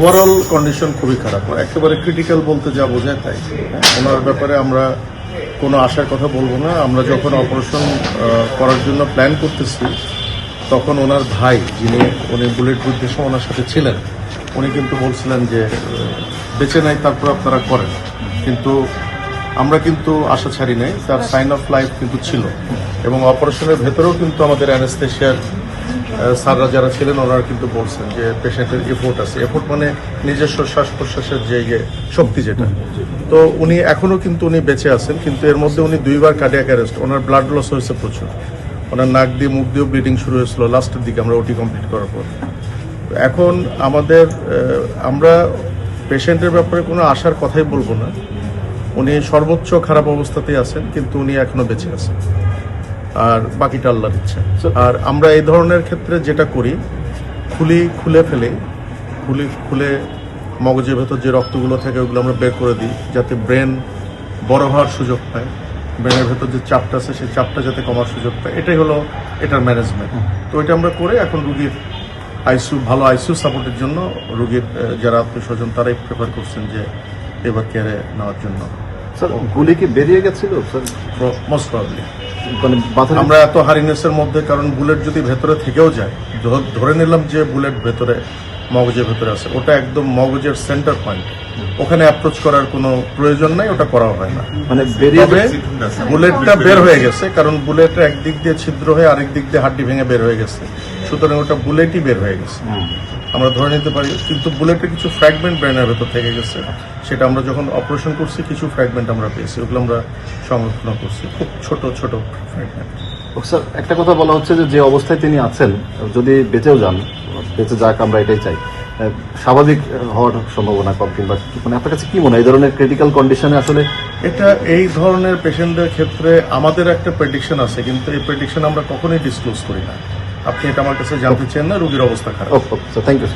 Overall condition খুবই খারাপ, একেবারে ক্রিটিক্যাল বলতে যা বোঝায় তাই। ওনার ব্যাপারে আমরা কোনো আশার কথা বলবো না। আমরা যখন অপারেশন করার জন্য প্ল্যান করতেছি তখন ওনার ভাই, উনি বুলেট প্রুফের সময় ওনার সাথে ছিলেন, উনি কিন্তু বলছিলেন যে বেঁচে নাই, তারপর আপনারা করেন। কিন্তু আমরা কিন্তু আশা ছাড়ি নাই, তার সাইন অফ লাইফ কিন্তু ছিল। এবং অপারেশনের ভেতরেও কিন্তু আমাদের অ্যানেস্থেশিয়ার স্যাররা যারা ছিলেন ওনারা কিন্তু বলছেন যে পেশেন্টের এফোর্ট আছে। এফোর্ট মানে নিজস্ব শ্বাস প্রশ্বাসের যে শক্তি যেটা। তো উনি এখনো কিন্তু উনি বেঁচে আছেন, কিন্তু এর মধ্যে উনি 2 বার কার্ডিয়াক অ্যারেস্ট, ওনার ব্লাড লস হয়েছে প্রচুর। ওনার নাক দিয়ে মুখ দিয়েও ব্লিডিং শুরু হয়েছিল লাস্টের দিকে আমরা ওটি কমপ্লিট করার পর। এখন আমরা পেশেন্টের ব্যাপারে কোনো আশার কথাই বলবো না। উনি সর্বোচ্চ খারাপ অবস্থাতেই আছেন, কিন্তু উনি এখনো বেঁচে আছেন, আর বাকিটা আল্লাহর ইচ্ছা। আর আমরা এই ধরনের ক্ষেত্রে যেটা করি, খুলে মগজের ভেতর যে রক্তগুলো থাকে ওগুলো আমরা বের করে দিই, যাতে ব্রেন বড় হওয়ার সুযোগ পায়, ব্রেনের ভেতর যে চাপটা আছে সেই চাপটা যাতে কমার সুযোগ পায়। এটাই হলো এটার ম্যানেজমেন্ট। তো এটা আমরা করে এখন রুগীর ভালো আইসিইউ সাপোর্টের জন্য রুগীর যারা আত্মীয়স্বজন তারাই প্রেফার করছেন যে এবার কেয়ারে নেওয়ার জন্য। স্যার, গুলি কি বেরিয়ে গেছিল স্যার? মোস্ট প্রবলি আমরা এত হারিনেসের মধ্যে, কারণ বুলেট যদি ভেতরে থেকেও যায়, ধরে নিলাম যে বুলেট ভেতরে মগজের ভেতরে আছে, ওটা একদম মগজের সেন্টার পয়েন্ট, ওখানে অ্যাপ্রোচ করার কোনো প্রয়োজন নাই, ওটা করা হয় না। মানে বুলেটটা বের হয়ে গেছে, কারণ বুলেটটা একদিক দিয়ে ছিদ্র হয়ে আরেক দিক দিয়ে হাড্ডি ভেঙে বের হয়ে গেছে, সুতরাং ওটা বুলেটই বের হয়ে গেছে আমরা ধরে নিতে পারি। কিন্তু বুলেটের কিছু ফ্র্যাগমেন্ট ব্রেনের ভেতর থেকে গেছে, সেটা আমরা যখন অপারেশন করছি কিছু ফ্র্যাগমেন্ট আমরা পেয়েছি, ওগুলো আমরা সংরক্ষণ করছি, খুব ছোট ছোট ফ্র্যাগমেন্ট। স্যার, একটা কথা বলা হচ্ছে যে অবস্থায় তিনি আছেন, যদি বেঁচেও যান, বেঁচে যাক আমরা এটাই চাই, স্বাভাবিক হওয়ার সম্ভাবনা কম, কিংবা মানে আপনার কাছে কি মনে হয় এই ধরনের ক্রিটিক্যাল কন্ডিশনে আসলে? এই ধরনের পেশেন্টদের ক্ষেত্রে আমাদের একটা প্রেডিকশন আছে, কিন্তু এই প্রেডিকশন আমরা কখনোই ডিসক্লোজ করি না। আপনি এটা আমার কাছে জানতে চান না, রোগীর অবস্থা খারাপ। Thank you.